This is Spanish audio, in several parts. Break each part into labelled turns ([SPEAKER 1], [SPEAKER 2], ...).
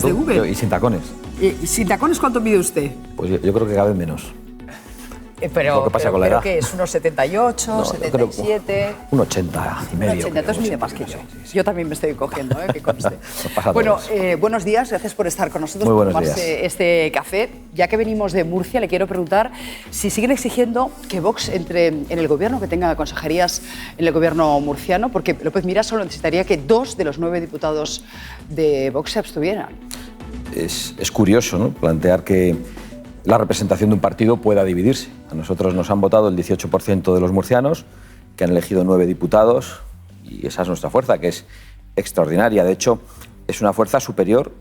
[SPEAKER 1] de V.
[SPEAKER 2] Y sin tacones.
[SPEAKER 1] ¿Sin tacones cuánto mide usted?
[SPEAKER 2] Pues yo creo que cabe menos.
[SPEAKER 1] Pero,
[SPEAKER 2] Lo que pasa con la edad.
[SPEAKER 1] que es unos 78, 77...
[SPEAKER 2] Un 80 y medio.
[SPEAKER 1] 80, entonces mide más que yo.
[SPEAKER 2] Sí.
[SPEAKER 1] Yo también me estoy cogiendo, que conste.
[SPEAKER 2] Pasa
[SPEAKER 1] Bueno, buenos días, gracias por estar con nosotros,
[SPEAKER 2] Muy
[SPEAKER 1] por
[SPEAKER 2] buenos
[SPEAKER 1] tomarse
[SPEAKER 2] días.
[SPEAKER 1] este café. Ya que venimos de Murcia, le quiero preguntar si siguen exigiendo que Vox entre en el gobierno, que tenga consejerías en el gobierno murciano, porque López Miras solo necesitaría que 2 de los 9 diputados de Vox se abstuvieran.
[SPEAKER 2] Es curioso, ¿no?, plantear que la representación de un partido pueda dividirse. A nosotros nos han votado el 18% de los murcianos, que han elegido 9 diputados, y esa es nuestra fuerza, que es extraordinaria. De hecho, es una fuerza superior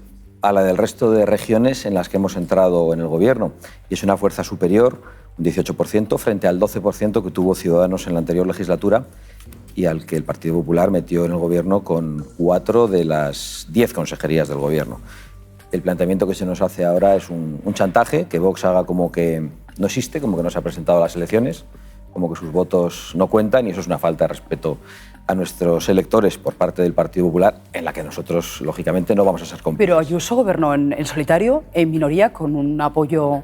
[SPEAKER 2] a la del resto de regiones en las que hemos entrado en el gobierno. Y es una fuerza superior, un 18%, frente al 12% que tuvo Ciudadanos en la anterior legislatura y al que el Partido Popular metió en el gobierno con 4 de las 10 consejerías del gobierno. El planteamiento que se nos hace ahora es un chantaje, que Vox haga como que no existe, como que no se ha presentado a las elecciones, como que sus votos no cuentan, y eso es una falta de respeto a nuestros electores por parte del Partido Popular, en la que nosotros, lógicamente, no vamos a ser cómplices.
[SPEAKER 1] Pero Ayuso gobernó en solitario, en minoría, con un apoyo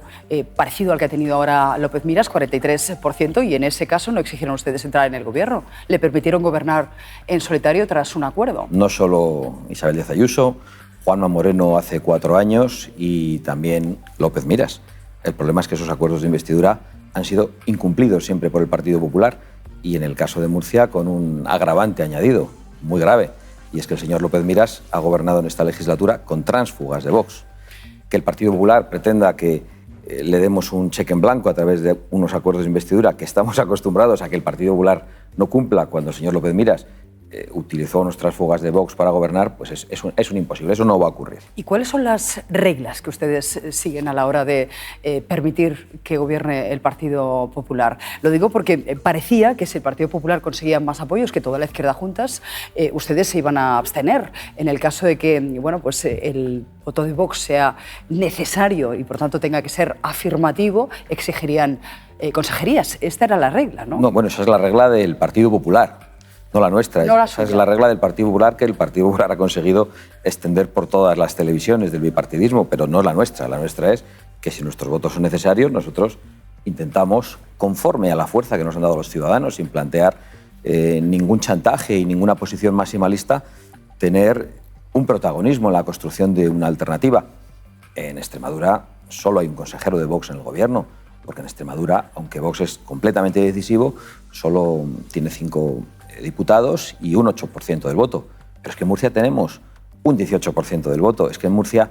[SPEAKER 1] parecido al que ha tenido ahora López Miras, 43%, y en ese caso no exigieron ustedes entrar en el gobierno. Le permitieron gobernar en solitario tras un acuerdo.
[SPEAKER 2] No solo Isabel Díaz Ayuso, Juanma Moreno hace 4 años y también López Miras. El problema es que esos acuerdos de investidura han sido incumplidos siempre por el Partido Popular, y en el caso de Murcia con un agravante añadido muy grave, y es que el señor López Miras ha gobernado en esta legislatura con tránsfugas de Vox. Que el Partido Popular pretenda que le demos un cheque en blanco a través de unos acuerdos de investidura que estamos acostumbrados a que el Partido Popular no cumpla cuando el señor López Miras utilizó nuestras fugas de Vox para gobernar, pues es un imposible, eso no va a ocurrir.
[SPEAKER 1] ¿Y cuáles son las reglas que ustedes siguen a la hora de permitir que gobierne el Partido Popular? Lo digo porque parecía que si el Partido Popular conseguía más apoyos que toda la izquierda juntas, ustedes se iban a abstener. En el caso de que pues, el voto de Vox sea necesario y por tanto tenga que ser afirmativo, exigirían consejerías. Esta era la regla, ¿no?
[SPEAKER 2] No, bueno, esa es la regla del Partido Popular. No la nuestra,
[SPEAKER 1] no la
[SPEAKER 2] esa es la regla del Partido Popular, que el Partido Popular ha conseguido extender por todas las televisiones del bipartidismo, pero no la nuestra. La nuestra es que si nuestros votos son necesarios, nosotros intentamos, conforme a la fuerza que nos han dado los ciudadanos, sin plantear ningún chantaje y ninguna posición maximalista, tener un protagonismo en la construcción de una alternativa. En Extremadura solo hay un consejero de Vox en el gobierno, porque en Extremadura, aunque Vox es completamente decisivo, solo tiene 5 diputados y un 8% del voto. Pero es que en Murcia tenemos un 18% del voto. Es que en Murcia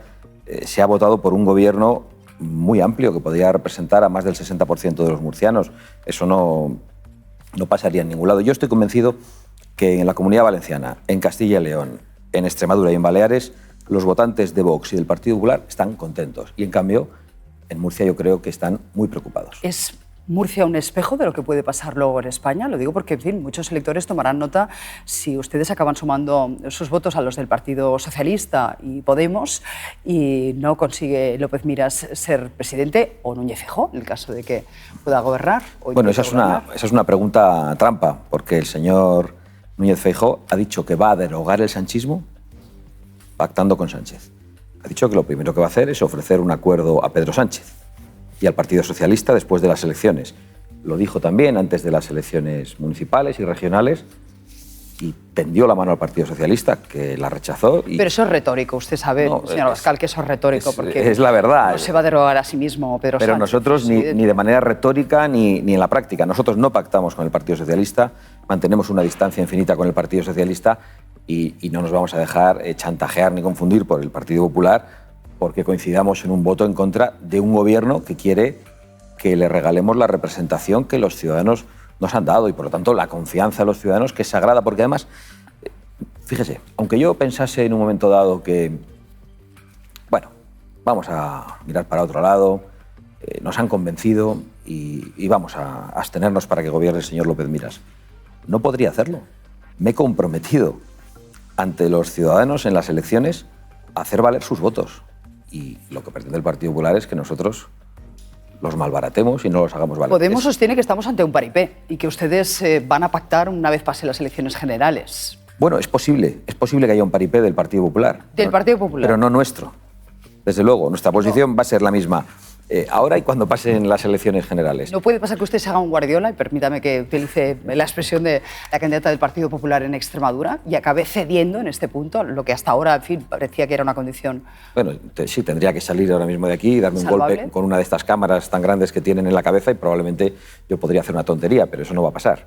[SPEAKER 2] se ha votado por un gobierno muy amplio que podría representar a más del 60% de los murcianos. Eso no pasaría en ningún lado. Yo estoy convencido que en la Comunidad Valenciana, en Castilla y León, en Extremadura y en Baleares, los votantes de Vox y del Partido Popular están contentos. Y en cambio, en Murcia yo creo que están muy preocupados.
[SPEAKER 1] ¿Es Murcia un espejo de lo que puede pasar luego en España? Lo digo porque, en fin, muchos electores tomarán nota si ustedes acaban sumando sus votos a los del Partido Socialista y Podemos y no consigue López Miras ser presidente, o Núñez Feijóo, en el caso de que pueda gobernar.
[SPEAKER 2] Bueno, esa es una pregunta trampa, porque el señor Núñez Feijóo ha dicho que va a derogar el sanchismo pactando con Sánchez. Ha dicho que lo primero que va a hacer es ofrecer un acuerdo a Pedro Sánchez y al Partido Socialista después de las elecciones. Lo dijo también antes de las elecciones municipales y regionales y tendió la mano al Partido Socialista, que la rechazó. Pero
[SPEAKER 1] eso es retórico, usted sabe, señor Abascal, que eso es retórico. Porque
[SPEAKER 2] es la verdad.
[SPEAKER 1] No se va a derogar a sí mismo Pedro Sánchez.
[SPEAKER 2] Pero nosotros ni de manera retórica ni en la práctica. Nosotros no pactamos con el Partido Socialista, mantenemos una distancia infinita con el Partido Socialista y no nos vamos a dejar chantajear ni confundir por el Partido Popular porque coincidamos en un voto en contra de un gobierno que quiere que le regalemos la representación que los ciudadanos nos han dado y, por lo tanto, la confianza de los ciudadanos, que es sagrada, porque además, fíjese, aunque yo pensase en un momento dado que, bueno, vamos a mirar para otro lado, nos han convencido y vamos a abstenernos para que gobierne el señor López Miras, no podría hacerlo. Me he comprometido ante los ciudadanos en las elecciones a hacer valer sus votos. Y lo que pretende el Partido Popular es que nosotros los malbaratemos y no los hagamos valer.
[SPEAKER 1] Podemos sostiene que estamos ante un paripé y que ustedes van a pactar una vez pasen las elecciones generales.
[SPEAKER 2] Bueno, es posible que haya un paripé del Partido Popular.
[SPEAKER 1] ¿Del Partido Popular?
[SPEAKER 2] Pero no nuestro. desde luego, nuestra posición va a ser la misma ahora y cuando pasen las elecciones generales.
[SPEAKER 1] ¿No puede pasar que usted se haga un Guardiola, y permítame que utilice la expresión de la candidata del Partido Popular en Extremadura, y acabe cediendo en este punto lo que hasta ahora, en fin, parecía que era una condición?
[SPEAKER 2] Bueno, sí, tendría que salir ahora mismo de aquí y darme un golpe con una de estas cámaras tan grandes que tienen en la cabeza y probablemente yo podría hacer una tontería, pero eso no va a pasar.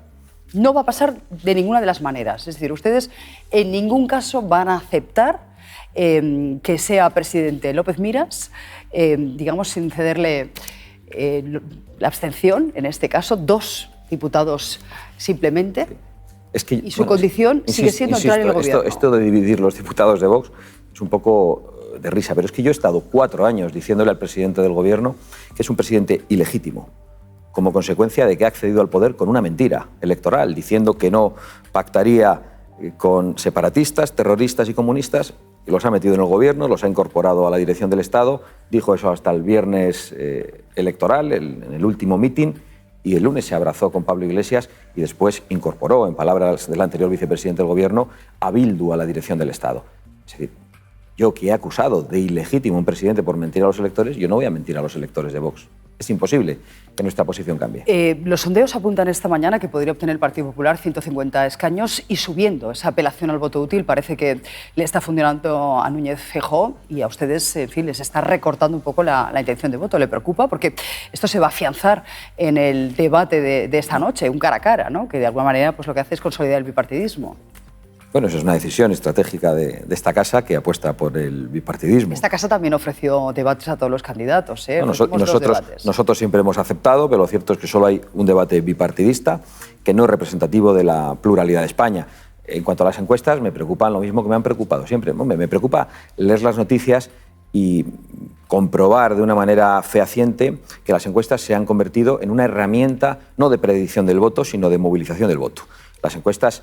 [SPEAKER 1] No va a pasar de ninguna de las maneras. Es decir, ustedes en ningún caso van a aceptar que sea presidente López Miras, digamos, sin cederle la abstención, en este caso, 2 diputados simplemente,
[SPEAKER 2] es que,
[SPEAKER 1] y su condición sigue siendo entrar en el gobierno.
[SPEAKER 2] Esto de dividir los diputados de Vox es un poco de risa, pero es que yo he estado 4 años diciéndole al presidente del gobierno que es un presidente ilegítimo, como consecuencia de que ha accedido al poder con una mentira electoral, diciendo que no pactaría con separatistas, terroristas y comunistas, y los ha metido en el gobierno, los ha incorporado a la dirección del Estado, dijo eso hasta el viernes electoral, en el último mitin, y el lunes se abrazó con Pablo Iglesias y después incorporó, en palabras del anterior vicepresidente del gobierno, a Bildu a la dirección del Estado. Es decir, yo que he acusado de ilegítimo a un presidente por mentir a los electores, yo no voy a mentir a los electores de Vox. Es imposible que nuestra posición cambie.
[SPEAKER 1] Los sondeos apuntan esta mañana que podría obtener el Partido Popular 150 escaños y subiendo esa apelación al voto útil parece que le está funcionando a Núñez Feijóo y a ustedes, en fin, les está recortando un poco la intención de voto. ¿Le preocupa? Porque esto se va a afianzar en el debate de esta noche, un cara a cara, ¿no? Que de alguna manera pues, lo que hace es consolidar el bipartidismo.
[SPEAKER 2] Bueno, eso es una decisión estratégica de esta casa que apuesta por el bipartidismo.
[SPEAKER 1] Esta casa también ofreció debates a todos los candidatos.
[SPEAKER 2] No, nosotros siempre hemos aceptado, pero lo cierto es que solo hay un debate bipartidista que no es representativo de la pluralidad de España. En cuanto a las encuestas, me preocupan lo mismo que me han preocupado siempre. Hombre, me preocupa leer las noticias y comprobar de una manera fehaciente que las encuestas se han convertido en una herramienta no de predicción del voto, sino de movilización del voto. Las encuestas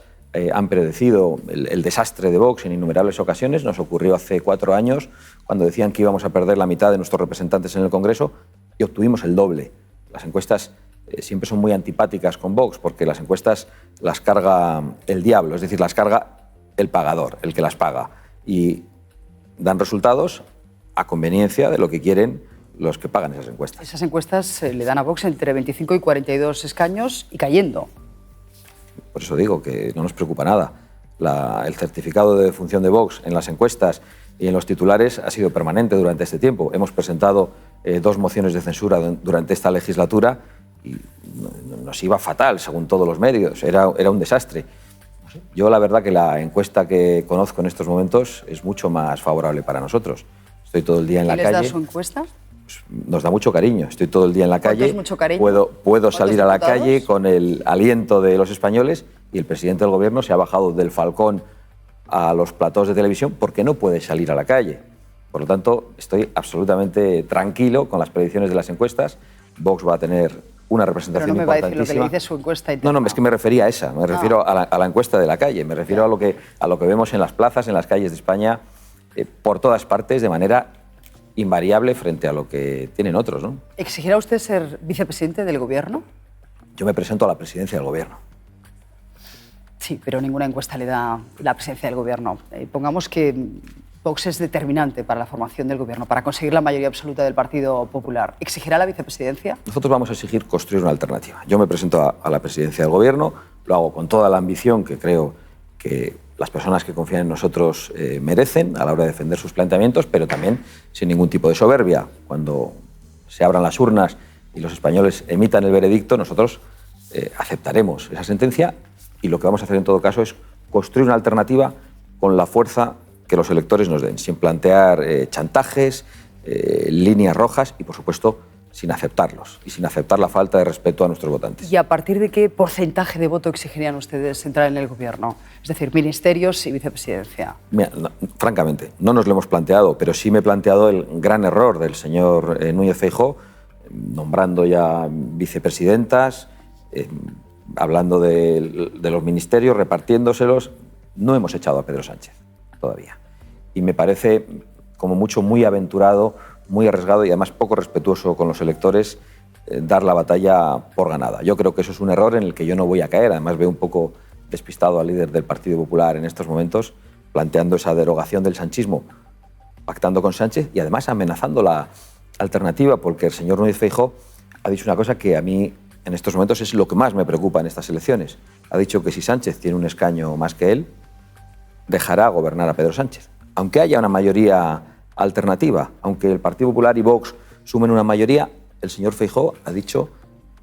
[SPEAKER 2] han predecido el desastre de Vox en innumerables ocasiones. Nos ocurrió hace 4 años, cuando decían que íbamos a perder la mitad de nuestros representantes en el Congreso, y obtuvimos el doble. Las encuestas siempre son muy antipáticas con Vox, porque las encuestas las carga el diablo, es decir, las carga el pagador, el que las paga. Y dan resultados a conveniencia de lo que quieren los que pagan esas encuestas.
[SPEAKER 1] Esas encuestas le dan a Vox entre 25 y 42 escaños y cayendo.
[SPEAKER 2] Por eso digo que no nos preocupa nada. El certificado de defunción de Vox en las encuestas y en los titulares ha sido permanente durante este tiempo. Hemos presentado 2 mociones de censura durante esta legislatura y nos iba fatal, según todos los medios. Era un desastre. Yo la verdad que la encuesta que conozco en estos momentos es mucho más favorable para nosotros. Estoy todo el día en la calle.
[SPEAKER 1] ¿Les da su encuesta?
[SPEAKER 2] Nos da mucho cariño. Estoy todo el día en la calle.
[SPEAKER 1] ¿Es mucho cariño?
[SPEAKER 2] Puedo salir a la calle con el aliento de los españoles y el presidente del gobierno se ha bajado del Falcón a los platós de televisión porque no puede salir a la calle. Por lo tanto, estoy absolutamente tranquilo con las predicciones de las encuestas. Vox va a tener una representación importantísima.
[SPEAKER 1] Pero no me va a decir lo que le dice su encuesta.
[SPEAKER 2] No, es que me refería a esa. Me refiero a la encuesta de la calle. Me refiero a lo que vemos en las plazas, en las calles de España, por todas partes, de manera invariable frente a lo que tienen otros, ¿no?
[SPEAKER 1] ¿Exigirá usted ser vicepresidente del gobierno?
[SPEAKER 2] Yo me presento a la presidencia del gobierno.
[SPEAKER 1] Sí, pero ninguna encuesta le da la presidencia del gobierno. Pongamos que Vox es determinante para la formación del gobierno, para conseguir la mayoría absoluta del Partido Popular. ¿Exigirá la vicepresidencia?
[SPEAKER 2] Nosotros vamos a exigir construir una alternativa. Yo me presento a la presidencia del gobierno, lo hago con toda la ambición que creo que las personas que confían en nosotros merecen a la hora de defender sus planteamientos, pero también sin ningún tipo de soberbia. Cuando se abran las urnas y los españoles emitan el veredicto, nosotros aceptaremos esa sentencia y lo que vamos a hacer en todo caso es construir una alternativa con la fuerza que los electores nos den, sin plantear chantajes, líneas rojas y, por supuesto, sin aceptarlos y sin aceptar la falta de respeto a nuestros votantes.
[SPEAKER 1] ¿Y a partir de qué porcentaje de voto exigirían ustedes entrar en el gobierno? Es decir, ministerios y vicepresidencia.
[SPEAKER 2] Mira, francamente, no nos lo hemos planteado, pero sí me he planteado el gran error del señor Núñez Feijóo, nombrando ya vicepresidentas, hablando de los ministerios, repartiéndoselos. No hemos echado a Pedro Sánchez todavía. Y me parece, como mucho, muy aventurado, muy arriesgado y además poco respetuoso con los electores dar la batalla por ganada. Yo creo que eso es un error en el que yo no voy a caer. Además veo un poco despistado al líder del Partido Popular en estos momentos planteando esa derogación del sanchismo pactando con Sánchez y además amenazando la alternativa, porque el señor Núñez Feijóo ha dicho una cosa que a mí en estos momentos es lo que más me preocupa en estas elecciones. Ha dicho que si Sánchez tiene un escaño más que él, dejará gobernar a Pedro Sánchez. Aunque haya una mayoría alternativa, aunque el Partido Popular y Vox sumen una mayoría, el señor Feijóo ha dicho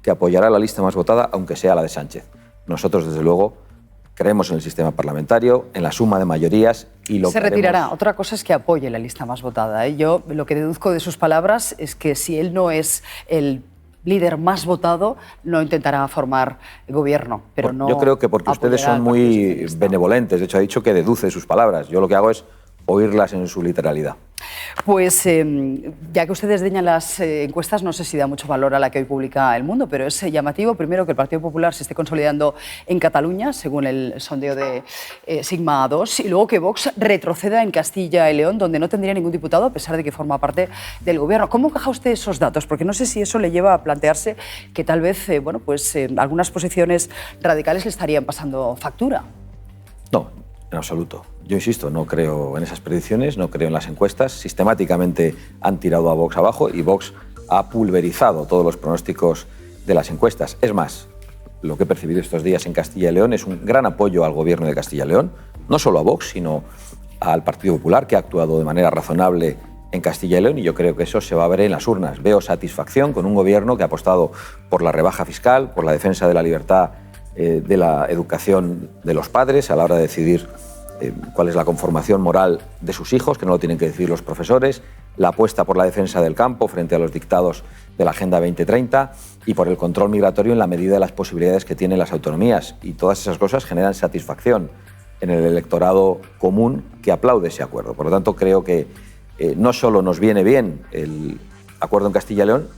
[SPEAKER 2] que apoyará la lista más votada, aunque sea la de Sánchez. Nosotros, desde luego, creemos en el sistema parlamentario, en la suma de mayorías y lo que
[SPEAKER 1] se retirará. Otra cosa es que apoye la lista más votada, ¿eh? Yo lo que deduzco de sus palabras es que si él no es el líder más votado, no intentará formar gobierno, pero no.
[SPEAKER 2] Yo creo que porque ustedes son muy benevolentes, de hecho ha dicho que deduce sus palabras. Yo lo que hago es oírlas en su literalidad.
[SPEAKER 1] Pues ya que usted desdeña las encuestas, no sé si da mucho valor a la que hoy publica El Mundo, pero es llamativo, primero, que el Partido Popular se esté consolidando en Cataluña, según el sondeo de Sigma 2, y luego que Vox retroceda en Castilla y León, donde no tendría ningún diputado, a pesar de que forma parte del gobierno. ¿Cómo encaja usted esos datos? Porque no sé si eso le lleva a plantearse que tal vez algunas posiciones radicales le estarían pasando factura.
[SPEAKER 2] No, en absoluto. Yo insisto, no creo en esas predicciones, no creo en las encuestas. Sistemáticamente han tirado a Vox abajo y Vox ha pulverizado todos los pronósticos de las encuestas. Es más, lo que he percibido estos días en Castilla y León es un gran apoyo al gobierno de Castilla y León, no solo a Vox, sino al Partido Popular, que ha actuado de manera razonable en Castilla y León, y yo creo que eso se va a ver en las urnas. Veo satisfacción con un gobierno que ha apostado por la rebaja fiscal, por la defensa de la libertad de la educación de los padres a la hora de decidir cuál es la conformación moral de sus hijos, que no lo tienen que decidir los profesores, la apuesta por la defensa del campo frente a los dictados de la Agenda 2030 y por el control migratorio en la medida de las posibilidades que tienen las autonomías. Y todas esas cosas generan satisfacción en el electorado común que aplaude ese acuerdo. Por lo tanto, creo que no solo nos viene bien el acuerdo en Castilla y León,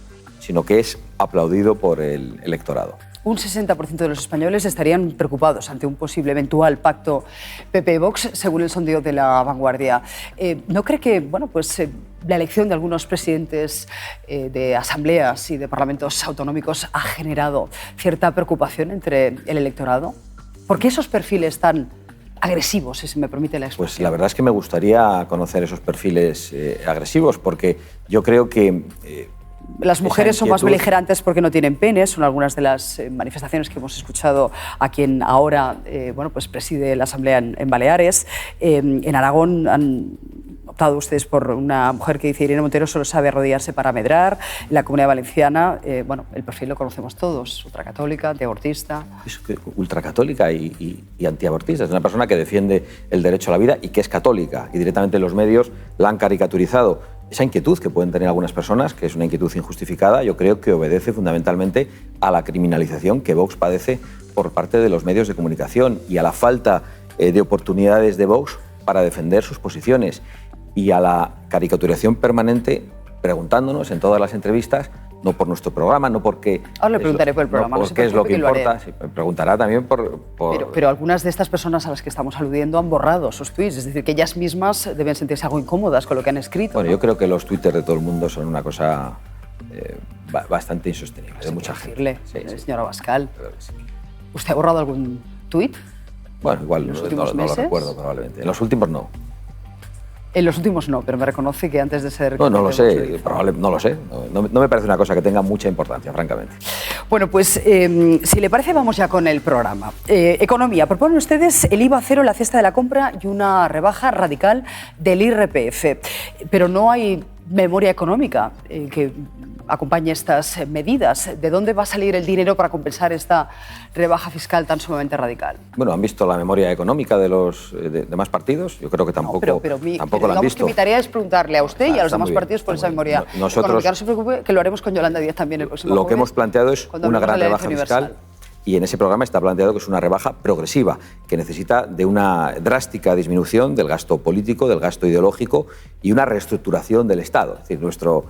[SPEAKER 2] sino que es aplaudido por el electorado.
[SPEAKER 1] Un 60% de los españoles estarían preocupados ante un posible eventual pacto PP-Vox, según el sondeo de La Vanguardia. ¿No cree que la elección de algunos presidentes de asambleas y de parlamentos autonómicos ha generado cierta preocupación entre el electorado? ¿Por qué esos perfiles tan agresivos, si me permite la expresión?
[SPEAKER 2] Pues la verdad es que me gustaría conocer esos perfiles agresivos, porque yo creo que
[SPEAKER 1] las mujeres son más beligerantes porque no tienen pene, son algunas de las manifestaciones que hemos escuchado a quien ahora preside la Asamblea en Baleares. En Aragón han optado ustedes por una mujer que dice: Irene Montero solo sabe arrodillarse para medrar. En la Comunidad Valenciana, el perfil lo conocemos todos: ultracatólica, antiabortista. Es
[SPEAKER 2] ultracatólica y antiabortista. Es una persona que defiende el derecho a la vida y que es católica. Y directamente los medios la han caricaturizado. Esa inquietud que pueden tener algunas personas, que es una inquietud injustificada, yo creo que obedece fundamentalmente a la criminalización que Vox padece por parte de los medios de comunicación y a la falta de oportunidades de Vox para defender sus posiciones y a la caricaturización permanente, preguntándonos en todas las entrevistas, no por nuestro programa, no porque...
[SPEAKER 1] Ahora le preguntaré por el programa.
[SPEAKER 2] No porque es lo que importa, sí, me preguntará también por...
[SPEAKER 1] Pero algunas de estas personas a las que estamos aludiendo han borrado sus tweets, es decir, que ellas mismas deben sentirse algo incómodas con lo que han escrito.
[SPEAKER 2] Bueno, ¿no? Yo creo que los twitters de todo el mundo son una cosa bastante insostenible, de mucha gente.
[SPEAKER 1] Señora Abascal, sí. ¿Usted ha borrado algún tuit?
[SPEAKER 2] Bueno, igual no lo recuerdo probablemente. En los últimos no.
[SPEAKER 1] En los últimos no, pero me reconoce que antes de ser...
[SPEAKER 2] No lo sé, probablemente no lo sé. No me parece una cosa que tenga mucha importancia, francamente.
[SPEAKER 1] Bueno, pues si le parece, vamos ya con el programa. Economía. Proponen ustedes el IVA cero en la cesta de la compra y una rebaja radical del IRPF. Pero no hay memoria económica que acompañe estas medidas. ¿De dónde va a salir el dinero para compensar esta rebaja fiscal tan sumamente radical?
[SPEAKER 2] Bueno, ¿han visto la memoria económica de los demás partidos? Yo creo que tampoco, tampoco la han visto.
[SPEAKER 1] Mi tarea es preguntarle a usted y a los demás partidos por esa memoria económica. No se preocupe, que lo haremos con Yolanda Díaz también el próximo
[SPEAKER 2] jueves. Lo que hemos planteado es una gran rebaja fiscal. Y en ese programa está planteado que es una rebaja progresiva, que necesita de una drástica disminución del gasto político, del gasto ideológico y una reestructuración del Estado. Es decir, nuestro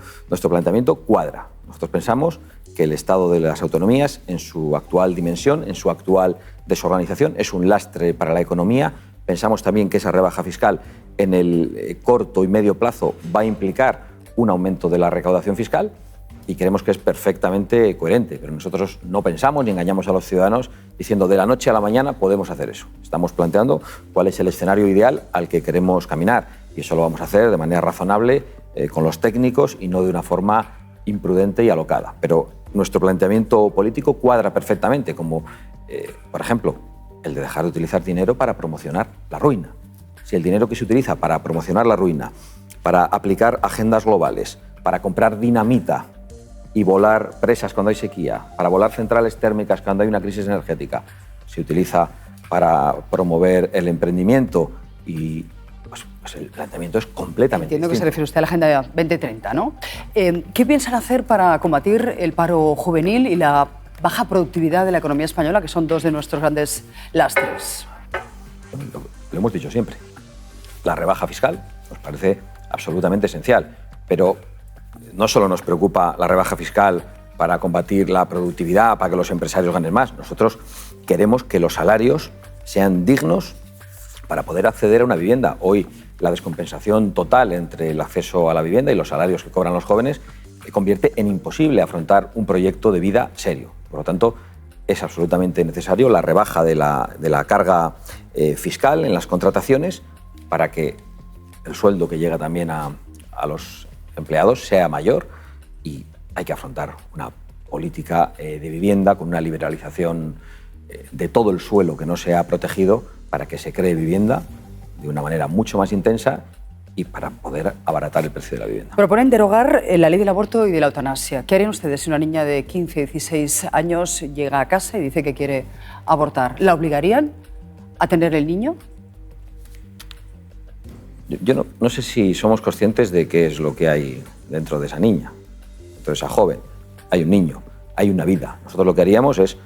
[SPEAKER 2] planteamiento cuadra. Nosotros pensamos que el Estado de las autonomías, en su actual dimensión, en su actual desorganización, es un lastre para la economía. Pensamos también que esa rebaja fiscal en el corto y medio plazo va a implicar un aumento de la recaudación fiscal. Y creemos que es perfectamente coherente, pero nosotros no pensamos ni engañamos a los ciudadanos diciendo de la noche a la mañana podemos hacer eso. Estamos planteando cuál es el escenario ideal al que queremos caminar Y eso lo vamos a hacer de manera razonable, con los técnicos y no de una forma imprudente y alocada. Pero nuestro planteamiento político cuadra perfectamente, como, por ejemplo, el de dejar de utilizar dinero para promocionar la ruina. Si el dinero que se utiliza para promocionar la ruina, para aplicar agendas globales, para comprar dinamita y volar presas cuando hay sequía, para volar centrales térmicas cuando hay una crisis energética, se utiliza para promover el emprendimiento y pues el planteamiento es completamente
[SPEAKER 1] Entiendo
[SPEAKER 2] distinto.
[SPEAKER 1] Que se refiere usted a la Agenda 2030, ¿no? ¿Qué piensan hacer para combatir el paro juvenil y la baja productividad de la economía española, que son dos de nuestros grandes lastres?
[SPEAKER 2] Lo hemos dicho siempre. La rebaja fiscal nos parece absolutamente esencial, pero no solo nos preocupa la rebaja fiscal para combatir la productividad, para que los empresarios ganen más. Nosotros queremos que los salarios sean dignos para poder acceder a una vivienda. Hoy la descompensación total entre el acceso a la vivienda y los salarios que cobran los jóvenes convierte en imposible afrontar un proyecto de vida serio. Por lo tanto, es absolutamente necesario la rebaja de la carga fiscal en las contrataciones para que el sueldo que llega también a los empleados sea mayor, y hay que afrontar una política de vivienda con una liberalización de todo el suelo que no se ha protegido para que se cree vivienda de una manera mucho más intensa y para poder abaratar el precio de la vivienda.
[SPEAKER 1] Proponen derogar la ley del aborto y de la eutanasia. ¿Qué harían ustedes si una niña de 15, 16 años llega a casa y dice que quiere abortar? ¿La obligarían a tener el niño?
[SPEAKER 2] Yo no sé si somos conscientes de qué es lo que hay dentro de esa niña, dentro de esa joven. Hay un niño, hay una vida. Nosotros lo que haríamos es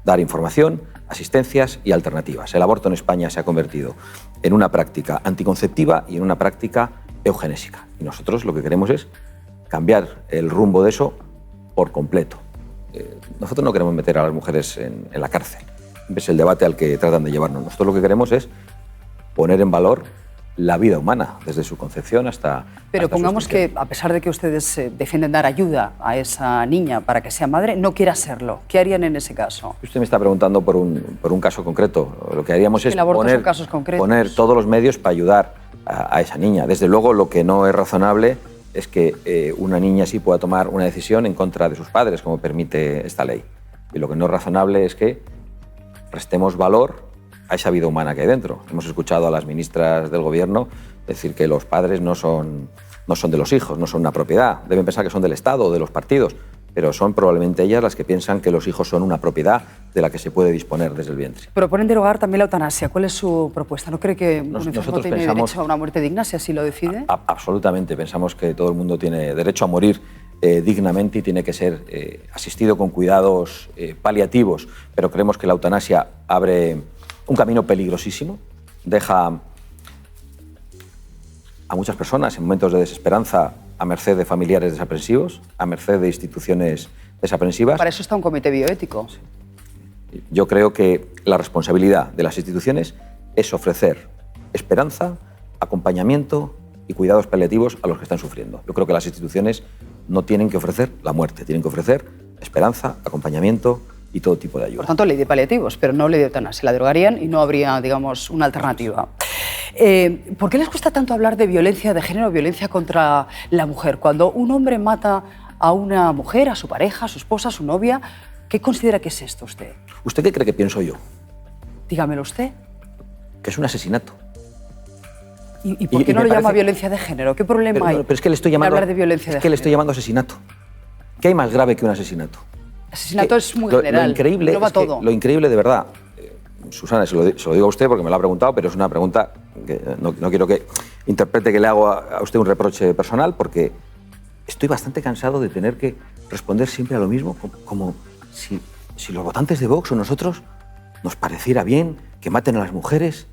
[SPEAKER 2] dar información, asistencias y alternativas. El aborto en España se ha convertido en una práctica anticonceptiva y en una práctica eugenésica. Y nosotros lo que queremos es cambiar el rumbo de eso por completo. Nosotros no queremos meter a las mujeres en la cárcel. Es el debate al que tratan de llevarnos. Nosotros lo que queremos es poner en valor la vida humana, desde su concepción hasta...
[SPEAKER 1] Pero pongamos que, a pesar de que ustedes defienden dar ayuda a esa niña para que sea madre, no quiera serlo. ¿Qué harían en ese caso?
[SPEAKER 2] Usted me está preguntando por un caso concreto. Lo que haríamos es poner todos los medios para ayudar a esa niña. Desde luego, lo que no es razonable es que una niña sí pueda tomar una decisión en contra de sus padres, como permite esta ley. Y lo que no es razonable es que restemos valor a esa vida humana que hay dentro. Hemos escuchado a las ministras del Gobierno decir que los padres no son de los hijos, no son una propiedad. Deben pensar que son del Estado o de los partidos, pero son probablemente ellas las que piensan que los hijos son una propiedad de la que se puede disponer desde el vientre.
[SPEAKER 1] Proponen derogar también la eutanasia. ¿Cuál es su propuesta? ¿No cree que un enfermo tiene derecho a una muerte digna si así lo decide?
[SPEAKER 2] Absolutamente. Pensamos que todo el mundo tiene derecho a morir dignamente y tiene que ser asistido con cuidados paliativos, pero creemos que la eutanasia abre un camino peligrosísimo, deja a muchas personas en momentos de desesperanza a merced de familiares desaprensivos, a merced de instituciones desaprensivas.
[SPEAKER 1] Para eso está un comité bioético.
[SPEAKER 2] Yo creo que la responsabilidad de las instituciones es ofrecer esperanza, acompañamiento y cuidados paliativos a los que están sufriendo. Yo creo que las instituciones no tienen que ofrecer la muerte, tienen que ofrecer esperanza, acompañamiento y todo tipo de ayuda.
[SPEAKER 1] Por tanto, ley de paliativos, pero no ley de eutanasia. La derogarían y no habría, digamos, una alternativa. ¿Por qué les cuesta tanto hablar de violencia de género, violencia contra la mujer? Cuando un hombre mata a una mujer, a su pareja, a su esposa, a su novia, ¿qué considera que es esto usted?
[SPEAKER 2] ¿Usted qué cree que pienso yo?
[SPEAKER 1] Dígamelo usted.
[SPEAKER 2] Que es un asesinato.
[SPEAKER 1] ¿Y por qué no lo llama violencia de género? ¿Qué problema hay
[SPEAKER 2] pero es que le estoy llamando,
[SPEAKER 1] de hablar de violencia de género?
[SPEAKER 2] Es que le estoy llamando asesinato. ¿Qué hay más grave que un asesinato?
[SPEAKER 1] Asesinato es muy general,
[SPEAKER 2] lo increíble
[SPEAKER 1] engloba todo.
[SPEAKER 2] Lo increíble de verdad, Susana, se lo digo a usted porque me lo ha preguntado, pero es una pregunta que no quiero que interprete que le hago a usted un reproche personal, porque estoy bastante cansado de tener que responder siempre a lo mismo, como si los votantes de Vox o nosotros nos pareciera bien que maten a las mujeres,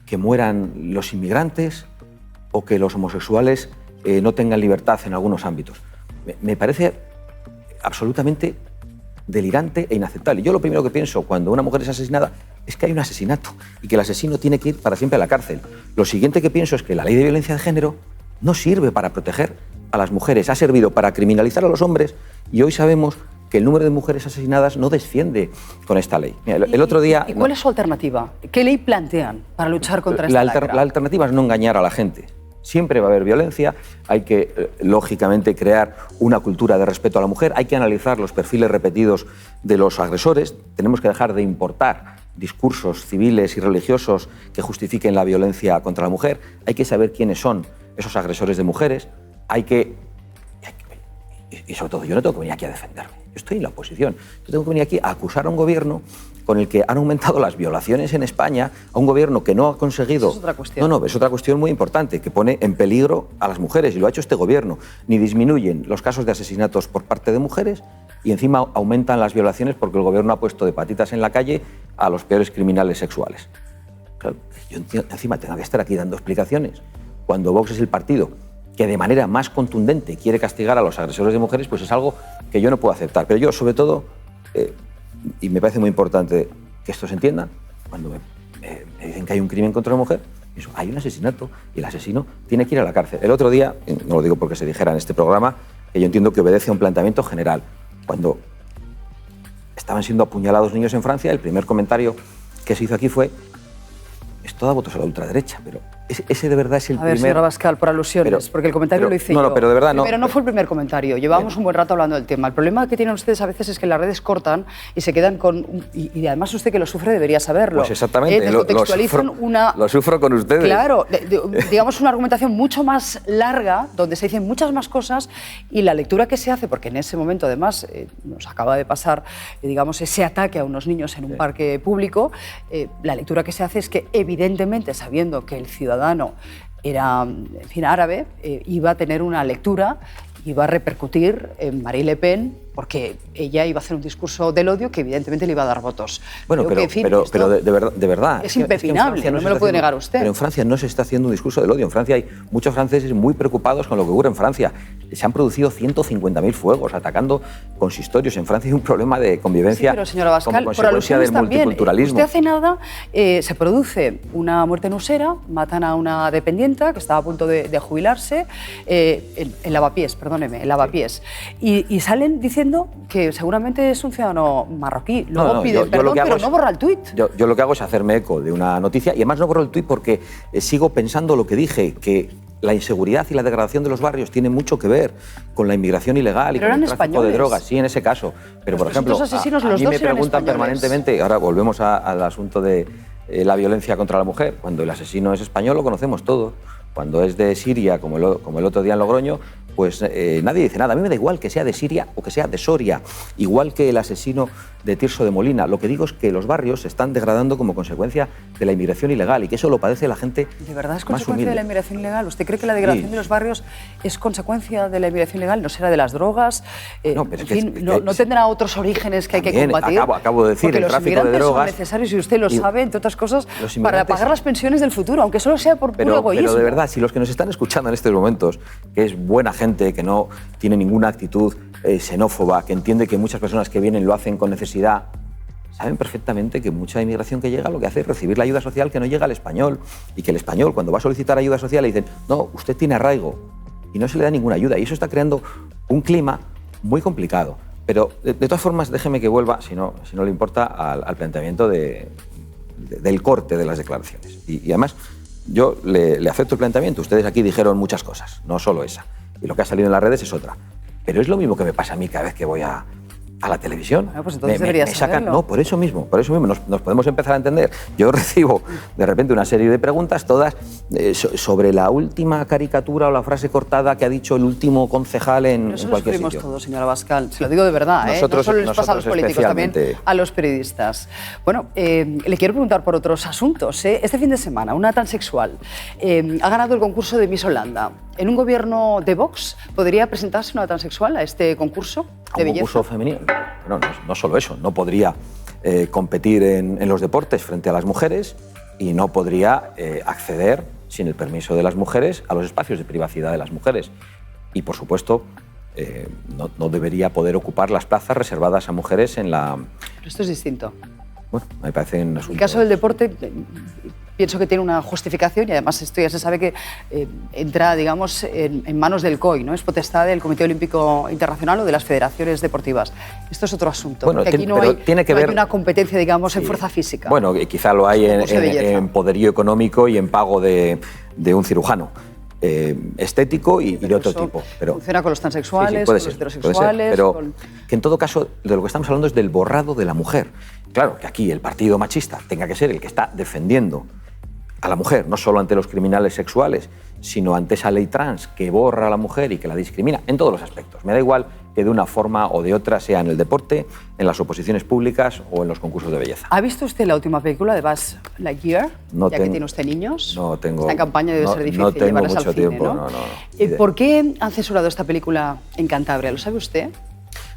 [SPEAKER 2] que mueran los inmigrantes o que los homosexuales no tengan libertad en algunos ámbitos. Me parece absolutamente delirante e inaceptable. Yo lo primero que pienso cuando una mujer es asesinada es que hay un asesinato y que el asesino tiene que ir para siempre a la cárcel. Lo siguiente que pienso es que la ley de violencia de género no sirve para proteger a las mujeres, ha servido para criminalizar a los hombres y hoy sabemos que el número de mujeres asesinadas no desciende con esta ley. Mira, el otro día...
[SPEAKER 1] ¿Y cuál es su alternativa? ¿Qué ley plantean para luchar contra esta lacra?
[SPEAKER 2] La alternativa es no engañar a la gente. Siempre va a haber violencia, hay que, lógicamente, crear una cultura de respeto a la mujer, hay que analizar los perfiles repetidos de los agresores, tenemos que dejar de importar discursos civiles y religiosos que justifiquen la violencia contra la mujer, hay que saber quiénes son esos agresores de mujeres, y sobre todo, yo no tengo que venir aquí a defenderme, yo estoy en la oposición, yo tengo que venir aquí a acusar a un gobierno con el que han aumentado las violaciones en España, a un gobierno que no ha conseguido...
[SPEAKER 1] Eso es otra cuestión.
[SPEAKER 2] No, es otra cuestión muy importante, que pone en peligro a las mujeres, y lo ha hecho este gobierno. Ni disminuyen los casos de asesinatos por parte de mujeres, y encima aumentan las violaciones porque el gobierno ha puesto de patitas en la calle a los peores criminales sexuales. Claro, yo encima tengo que estar aquí dando explicaciones, cuando Vox es el partido que de manera más contundente quiere castigar a los agresores de mujeres, pues es algo que yo no puedo aceptar. Pero yo, sobre todo... y me parece muy importante que esto se entienda, cuando me dicen que hay un crimen contra la mujer, eso, hay un asesinato y el asesino tiene que ir a la cárcel. El otro día, no lo digo porque se dijera en este programa, que yo entiendo que obedece a un planteamiento general. Cuando estaban siendo apuñalados niños en Francia, el primer comentario que se hizo aquí fue: esto da votos a la ultraderecha, pero ese de verdad es el primer...
[SPEAKER 1] A ver, señor Abascal, por alusiones, porque el comentario lo hice yo.
[SPEAKER 2] No, pero de verdad no.
[SPEAKER 1] Pero no fue el primer comentario, llevábamos un buen rato hablando del tema. El problema que tienen ustedes a veces es que las redes cortan y se quedan con... Y además usted, que lo sufre, debería saberlo.
[SPEAKER 2] Pues exactamente, lo sufro con ustedes.
[SPEAKER 1] Claro, digamos una argumentación mucho más larga, donde se dicen muchas más cosas, y la lectura que se hace, porque en ese momento además nos acaba de pasar, digamos, ese ataque a unos niños en un parque público, la lectura que se hace es que evidentemente, sabiendo que el ciudadano era, en fin, árabe, iba a tener una lectura, iba a repercutir en Marine Le Pen, porque ella iba a hacer un discurso del odio que evidentemente le iba a dar votos.
[SPEAKER 2] Bueno, pero de verdad...
[SPEAKER 1] Es impepinable, no me lo puede negar usted.
[SPEAKER 2] Pero en Francia no se está haciendo un discurso del odio. En Francia hay muchos franceses muy preocupados con lo que ocurre en Francia. Se han producido 150.000 fuegos atacando consistorios. En Francia hay un problema de convivencia,
[SPEAKER 1] sí, pero, señora Abascal,
[SPEAKER 2] como consecuencia del multiculturalismo.
[SPEAKER 1] Usted hace nada se produce una muerte en Usera, matan a una dependienta que estaba a punto de jubilarse, en Lavapiés, perdóneme, en Lavapiés. Y salen diciendo que seguramente es un ciudadano marroquí. Luego piden perdón, pero no borra el tuit.
[SPEAKER 2] Yo lo que hago es hacerme eco de una noticia, y además no borro el tuit porque sigo pensando lo que dije, que la inseguridad y la degradación de los barrios tiene mucho que ver con la inmigración ilegal y con el tráfico de drogas. Sí, en ese caso. Pero, por ejemplo, a mí me preguntan permanentemente, ahora volvemos al asunto de la violencia contra la mujer. Cuando el asesino es español lo conocemos todos. Cuando es de Siria, como el otro día en Logroño, pues nadie dice nada. A mí me da igual que sea de Siria o que sea de Soria, igual que el asesino de Tirso de Molina. Lo que digo es que los barrios se están degradando como consecuencia de la inmigración ilegal, y que eso lo padece la gente.
[SPEAKER 1] ¿De verdad es consecuencia de la inmigración ilegal? ¿Usted cree que la degradación de los barrios es consecuencia de la inmigración ilegal? ¿No será de las drogas?
[SPEAKER 2] No, pero
[SPEAKER 1] ¿no tendrá otros orígenes que hay que combatir?
[SPEAKER 2] Acabo de decir,
[SPEAKER 1] porque
[SPEAKER 2] el tráfico de drogas...
[SPEAKER 1] los inmigrantes son necesarios, y usted lo sabe, entre otras cosas, para pagar las pensiones del futuro, aunque solo sea por puro egoísmo.
[SPEAKER 2] Pero de verdad, si los que nos están escuchando en estos momentos, que es buena gente, que no tiene ninguna actitud xenófoba, que entiende que muchas personas que vienen lo hacen con necesidad, saben perfectamente que mucha inmigración que llega lo que hace es recibir la ayuda social que no llega al español, y que el español, cuando va a solicitar ayuda social, le dicen: no, usted tiene arraigo, y no se le da ninguna ayuda, y eso está creando un clima muy complicado. Pero de todas formas, déjeme que vuelva, si no le importa, al planteamiento del corte de las declaraciones. Y además, yo le acepto el planteamiento. Ustedes aquí dijeron muchas cosas, no solo esa, y lo que ha salido en las redes es otra. Pero es lo mismo que me pasa a mí cada vez que voy a la televisión.
[SPEAKER 1] Bueno, pues entonces deberías saberlo.
[SPEAKER 2] No, por eso mismo nos podemos empezar a entender. Yo recibo de repente una serie de preguntas, todas sobre la última caricatura o la frase cortada que ha dicho el último concejal en cualquier sitio.
[SPEAKER 1] Lo sufrimos todos, señora Abascal, se lo digo de verdad. No solo les pasa a los políticos, también a los periodistas. Bueno, le quiero preguntar por otros asuntos. Este fin de semana, una transexual ha ganado el concurso de Miss Holanda. ¿En un gobierno de Vox podría presentarse una transexual a este concurso de belleza?
[SPEAKER 2] ¿Un concurso femenino? No solo eso, no podría competir en los deportes frente a las mujeres, y no podría acceder, sin el permiso de las mujeres, a los espacios de privacidad de las mujeres. Y, por supuesto, no debería poder ocupar las plazas reservadas a mujeres en la...
[SPEAKER 1] Pero esto es distinto.
[SPEAKER 2] Bueno, me parece un asunto...
[SPEAKER 1] En el caso del deporte, pienso que tiene una justificación, y además esto ya se sabe que entra, digamos, en manos del COI, ¿no? Es potestad del Comité Olímpico Internacional o de las federaciones deportivas. Esto es otro asunto.
[SPEAKER 2] Bueno,
[SPEAKER 1] aquí no hay una competencia, digamos, en fuerza física.
[SPEAKER 2] Bueno, quizá lo hay en poderío económico y en pago de un cirujano. estético y de otro tipo.
[SPEAKER 1] Pero funciona con los transexuales,
[SPEAKER 2] con los
[SPEAKER 1] heterosexuales.
[SPEAKER 2] Pero que en todo caso, de lo que estamos hablando es del borrado de la mujer. Claro, que aquí el partido machista tenga que ser el que está defendiendo a la mujer, no solo ante los criminales sexuales, sino ante esa ley trans que borra a la mujer y que la discrimina en todos los aspectos. Me da igual que de una forma o de otra, sea en el deporte, en las oposiciones públicas o en los concursos de belleza.
[SPEAKER 1] ¿Ha visto usted la última película de Buzz Lightyear?
[SPEAKER 2] No
[SPEAKER 1] ya que tiene usted niños.
[SPEAKER 2] No tengo.
[SPEAKER 1] Esta campaña debe ser difícil
[SPEAKER 2] no tengo
[SPEAKER 1] llevarlas
[SPEAKER 2] mucho
[SPEAKER 1] al cine,
[SPEAKER 2] tiempo,
[SPEAKER 1] ¿no? ¿Por qué han censurado esta película en Cantabria? ¿Lo sabe usted?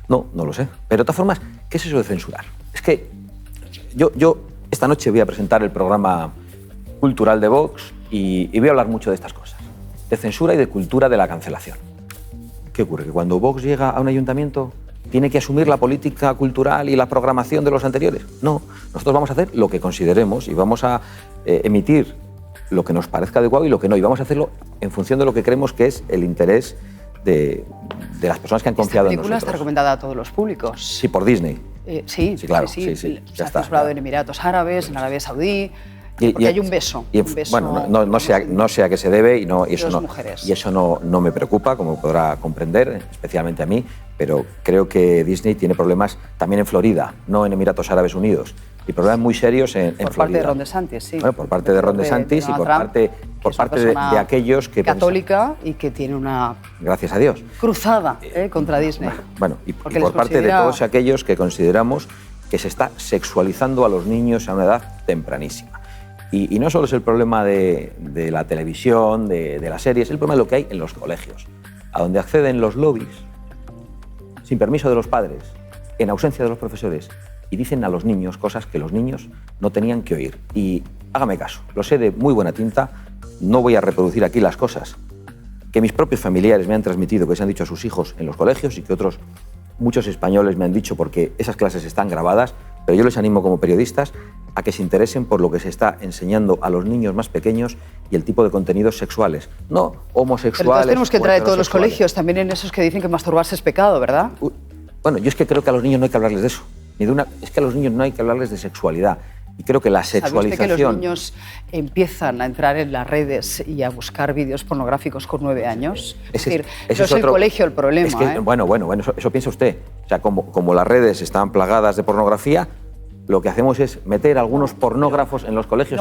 [SPEAKER 2] No lo sé. Pero de todas formas, ¿qué es eso de censurar? Es que yo esta noche voy a presentar el programa cultural de Vox y voy a hablar mucho de estas cosas, de censura y de cultura de la cancelación. ¿Qué ocurre? Que cuando Vox llega a un ayuntamiento tiene que asumir la política cultural y la programación de los anteriores. No, nosotros vamos a hacer lo que consideremos y vamos a emitir lo que nos parezca adecuado y lo que no, y vamos a hacerlo en función de lo que creemos que es el interés de las personas que han confiado en nosotros.
[SPEAKER 1] ¿Esta película está recomendada a todos los públicos?
[SPEAKER 2] Sí, por Disney.
[SPEAKER 1] Sí,
[SPEAKER 2] claro.
[SPEAKER 1] Sí.
[SPEAKER 2] Se
[SPEAKER 1] ha censurado en Emiratos Árabes, en Arabia Saudí. Porque hay un beso.
[SPEAKER 2] Bueno, no sé a qué se debe y eso no me preocupa, como podrá comprender, especialmente a mí, pero creo que Disney tiene problemas también en Florida, no en Emiratos Árabes Unidos, y problemas muy serios en Florida.
[SPEAKER 1] Por parte de Ron DeSantis, sí.
[SPEAKER 2] Bueno, por parte de Ron DeSantis y por parte de aquellos que...
[SPEAKER 1] católica y que tiene una...
[SPEAKER 2] Gracias a Dios.
[SPEAKER 1] Cruzada contra Disney.
[SPEAKER 2] Bueno, y por parte de todos aquellos que consideramos que se está sexualizando a los niños a una edad tempranísima. Y no solo es el problema de la televisión, de las series, es el problema de lo que hay en los colegios, a donde acceden los lobbies, sin permiso de los padres, en ausencia de los profesores, y dicen a los niños cosas que los niños no tenían que oír. Y hágame caso, lo sé de muy buena tinta, no voy a reproducir aquí las cosas que mis propios familiares me han transmitido, que se han dicho a sus hijos en los colegios y que muchos españoles me han dicho porque esas clases están grabadas, pero yo les animo como periodistas a que se interesen por lo que se está enseñando a los niños más pequeños y el tipo de contenidos sexuales, no homosexuales. Pero
[SPEAKER 1] entonces tenemos que entrar en todos los colegios, también en esos que dicen que masturbarse es pecado, ¿verdad?
[SPEAKER 2] Bueno, yo es que creo que a los niños no hay que hablarles de eso. Es que a los niños no hay que hablarles de sexualidad. Y creo que la sexualización...
[SPEAKER 1] ¿Sabe usted que los niños empiezan a entrar en las redes y a buscar vídeos pornográficos con 9 años? Es decir, no es el colegio el problema.
[SPEAKER 2] Es que, bueno, eso piensa usted. O sea, como las redes están plagadas de pornografía, lo que hacemos es meter algunos pornógrafos en los colegios.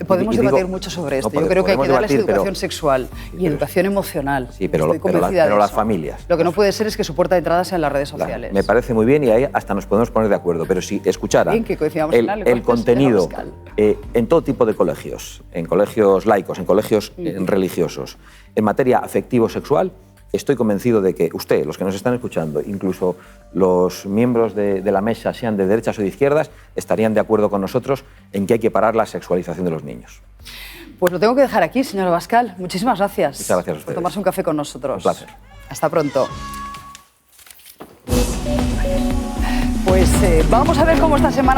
[SPEAKER 1] Podemos debatir mucho sobre esto. Yo creo que hay que darles educación sexual y educación emocional.
[SPEAKER 2] Sí, pero las familias.
[SPEAKER 1] Lo que no puede ser es que su puerta de entrada sean las redes sociales.
[SPEAKER 2] Me parece muy bien y ahí hasta nos podemos poner de acuerdo, pero si escuchara el contenido en todo tipo de colegios, en colegios laicos, en colegios religiosos, en materia afectivo-sexual, estoy convencido de que usted, los que nos están escuchando, incluso los miembros de la mesa, sean de derechas o de izquierdas, estarían de acuerdo con nosotros en que hay que parar la sexualización de los niños.
[SPEAKER 1] Pues lo tengo que dejar aquí, señor Abascal. Muchísimas gracias.
[SPEAKER 2] Muchas gracias a ustedes.
[SPEAKER 1] Por tomarse un café con nosotros.
[SPEAKER 2] Un placer.
[SPEAKER 1] Hasta pronto. Pues vamos a ver cómo esta semana